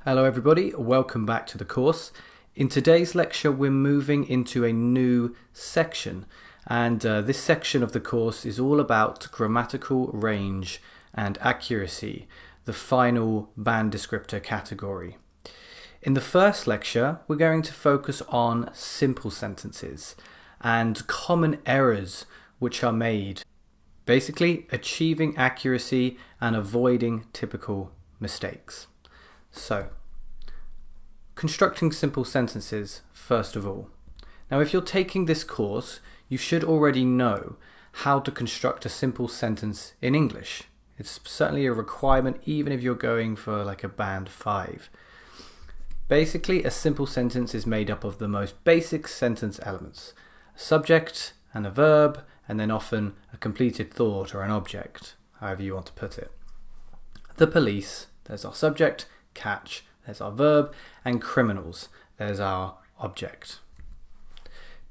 Hello everybody, welcome back to the course. In today's lecture we're moving into a new section, and this section of the course is all about grammatical range and accuracy, the final band descriptor category. In the first lecture we're going to focus on simple sentences and common errors which are made, basically achieving accuracy and avoiding typical mistakes. So, constructing simple sentences first of all. Now, if you're taking this course, you should already know how to construct a simple sentence in English. It's certainly a requirement even if you're going for like a band 5. Basically, a simple sentence is made up of the most basic sentence elements: a subject and a verb, and then often a completed thought or an object, however you want to put it. The police, there's our subject. Catch, there's our verb, and criminals, there's our object.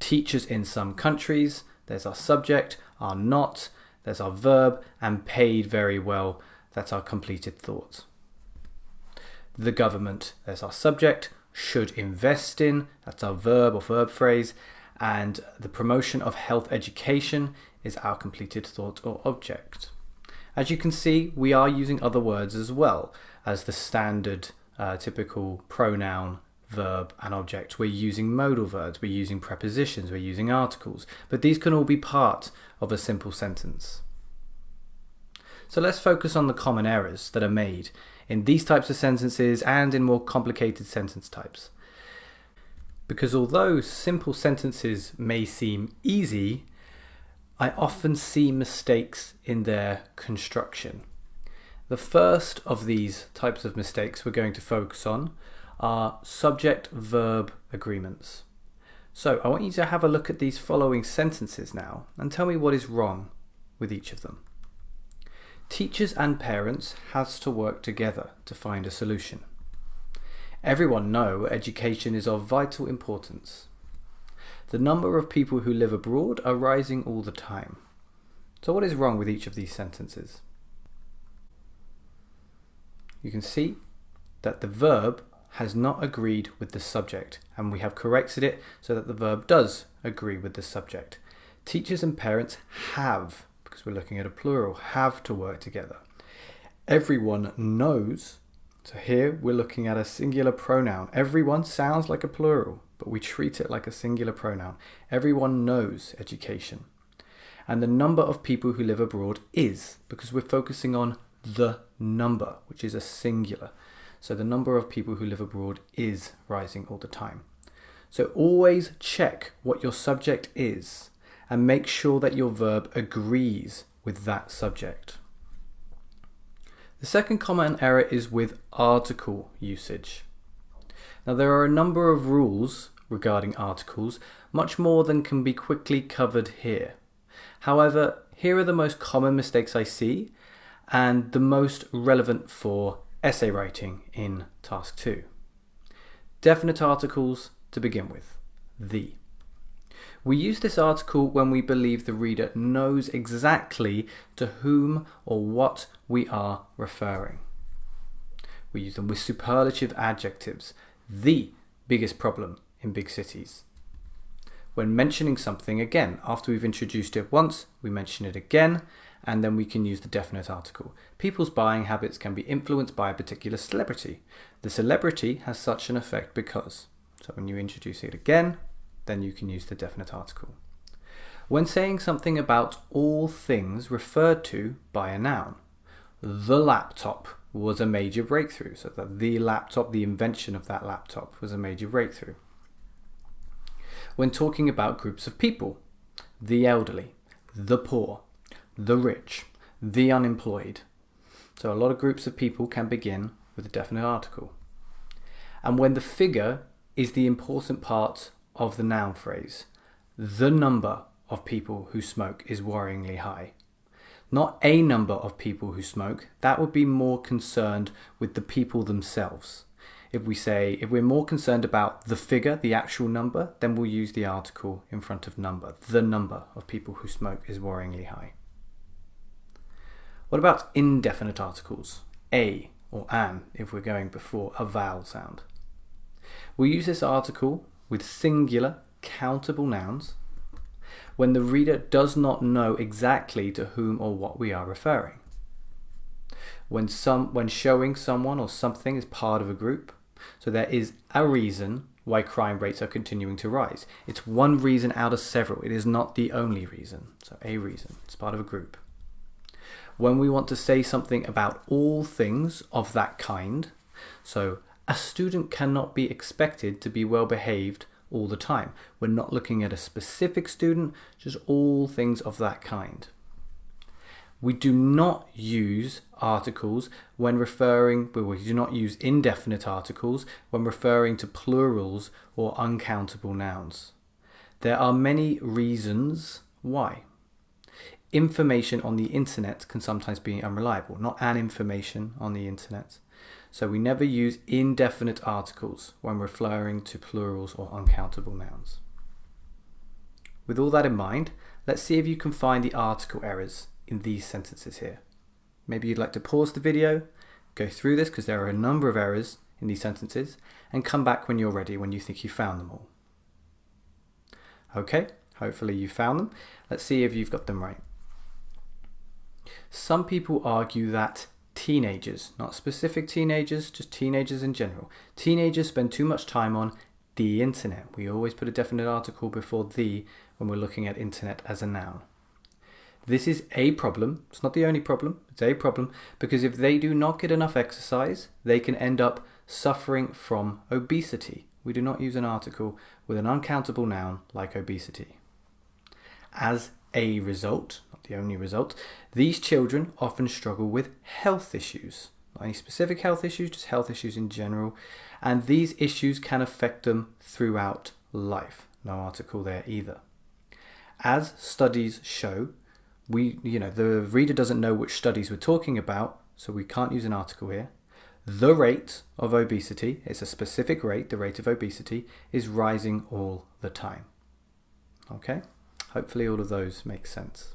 Teachers in some countries, there's our subject, are not, there's our verb, and paid very well, that's our completed thought. The government, there's our subject, should invest in, that's our verb or verb phrase, and the promotion of health education is our completed thought or object. As you can see, we are using other words as well as the standard typical pronoun, verb and object. We're using modal verbs, we're using prepositions, we're using articles, but these can all be part of a simple sentence. So let's focus on the common errors that are made in these types of sentences and in more complicated sentence types. Because although simple sentences may seem easy, I often see mistakes in their construction. The first of these types of mistakes we're going to focus on are subject-verb agreements. So I want you to have a look at these following sentences now and tell me what is wrong with each of them. Teachers and parents has to work together to find a solution. Everyone know education is of vital importance. The number of people who live abroad are rising all the time. So what is wrong with each of these sentences? You can see that the verb has not agreed with the subject, and we have corrected it so that the verb does agree with the subject. Teachers and parents have, because we're looking at a plural, have to work together. Everyone knows, so here we're looking at a singular pronoun. Everyone sounds like a plural, but we treat it like a singular pronoun. Everyone knows education. And the number of people who live abroad is, because we're focusing on the number, which is a singular. So the number of people who live abroad is rising all the time. So always check what your subject is and make sure that your verb agrees with that subject. The second common error is with article usage. Now there are a number of rules regarding articles, much more than can be quickly covered here. However, here are the most common mistakes I see and the most relevant for essay writing in task 2. Definite articles to begin with, the. We use this article when we believe the reader knows exactly to whom or what we are referring. We use them with superlative adjectives, the biggest problem in big cities. When mentioning something again, after we've introduced it once, we mention it again, and then we can use the definite article. People's buying habits can be influenced by a particular celebrity. The celebrity has such an effect because. So when you introduce it again, then you can use the definite article. When saying something about all things referred to by a noun, the laptop was a major breakthrough. So that the laptop, the invention of that laptop, was a major breakthrough. When talking about groups of people, the elderly, the poor, the rich, the unemployed. So a lot of groups of people can begin with a definite article. And when the figure is the important part of the noun phrase, the number of people who smoke is worryingly high. Not a number of people who smoke, that would be more concerned with the people themselves. If we're more concerned about the figure, the actual number, then we'll use the article in front of number. The number of people who smoke is worryingly high. What about indefinite articles? A, or an if we're going before a vowel sound. We use this article with singular countable nouns when the reader does not know exactly to whom or what we are referring. When showing someone or something is part of a group, so there is a reason why crime rates are continuing to rise. It's one reason out of several. It is not the only reason. So a reason. It's part of a group. When we want to say something about all things of that kind, so a student cannot be expected to be well behaved all the time. We're not looking at a specific student, just all things of that kind. We do not use articles when we do not use indefinite articles when referring to plurals or uncountable nouns. There are many reasons why. Information on the internet can sometimes be unreliable, not an information on the internet. So we never use indefinite articles when referring to plurals or uncountable nouns. With all that in mind, let's see if you can find the article errors in these sentences here. Maybe you'd like to pause the video, go through this because there are a number of errors in these sentences, and come back when you're ready, when you think you found them all. Okay, hopefully you found them. Let's see if you've got them right. Some people argue that teenagers, not specific teenagers, just teenagers in general, teenagers spend too much time on the internet. We always put a definite article before the when we're looking at internet as a noun. This is a problem. It's not the only problem. It's a problem because if they do not get enough exercise, they can end up suffering from obesity. We do not use an article with an uncountable noun like obesity. As a result, not the only result, these children often struggle with health issues. Not any specific health issues, just health issues in general. And these issues can affect them throughout life. No article there either. As studies show, the reader doesn't know which studies we're talking about, so we can't use an article here. The rate of obesity, it's a specific rate, the rate of obesity, is rising all the time. Okay, hopefully all of those make sense.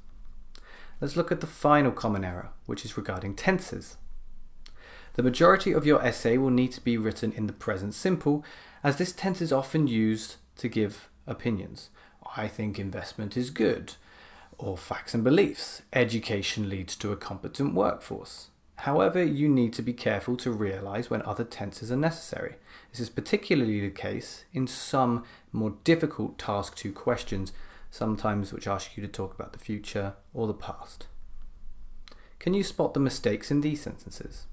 Let's look at the final common error, which is regarding tenses. The majority of your essay will need to be written in the present simple, as this tense is often used to give opinions. I think investment is good. Or facts and beliefs. Education leads to a competent workforce. However, you need to be careful to realize when other tenses are necessary. This is particularly the case in some more difficult task 2 questions, sometimes which ask you to talk about the future or the past. Can you spot the mistakes in these sentences?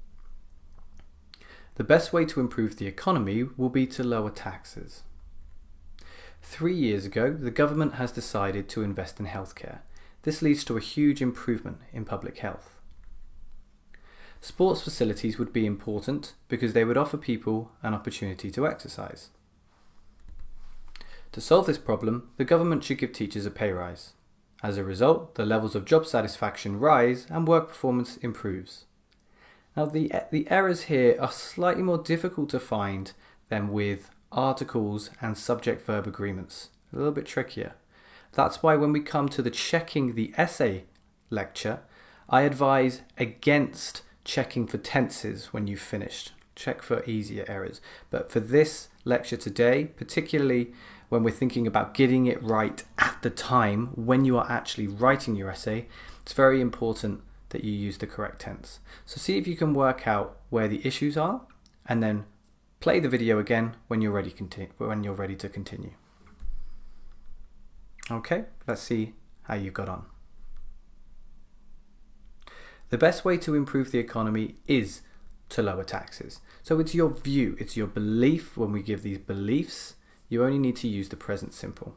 The best way to improve the economy will be to lower taxes. 3 years ago, the government has decided to invest in healthcare. This leads to a huge improvement in public health. Sports facilities would be important because they would offer people an opportunity to exercise. To solve this problem, the government should give teachers a pay rise. As a result, the levels of job satisfaction rise and work performance improves. Now the errors here are slightly more difficult to find than with articles and subject-verb agreements. A little bit trickier. That's why when we come to the checking the essay lecture, I advise against checking for tenses when you've finished. Check for easier errors. But for this lecture today, particularly when we're thinking about getting it right at the time when you are actually writing your essay, it's very important that you use the correct tense. So see if you can work out where the issues are and then play the video again when you're ready to continue. Okay, let's see how you got on. The best way to improve the economy is to lower taxes. So it's your view, it's your belief. When we give these beliefs, you only need to use the present simple.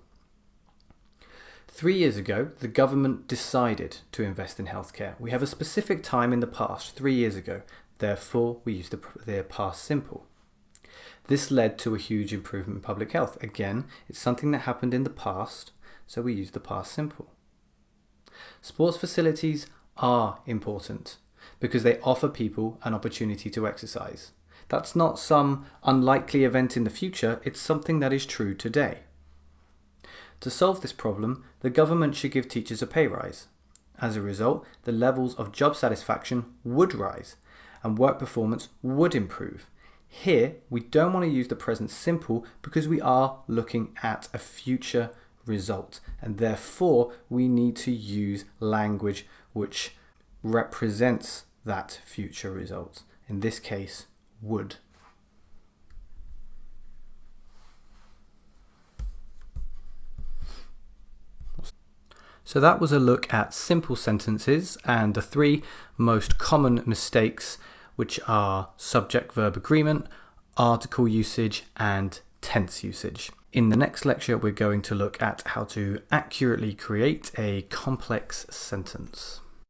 3 years ago, the government decided to invest in healthcare. We have a specific time in the past, 3 years ago. Therefore, we use the past simple. This led to a huge improvement in public health. Again, it's something that happened in the past, so we use the past simple. Sports facilities are important because they offer people an opportunity to exercise. That's not some unlikely event in the future, it's something that is true today. To solve this problem, the government should give teachers a pay rise. As a result, the levels of job satisfaction would rise, and work performance would improve. Here, we don't want to use the present simple because we are looking at a future result, and therefore we need to use language which represents that future result. In this case, would. So that was a look at simple sentences and the three most common mistakes, which are subject-verb agreement, article usage, and tense usage. In the next lecture, we're going to look at how to accurately create a complex sentence.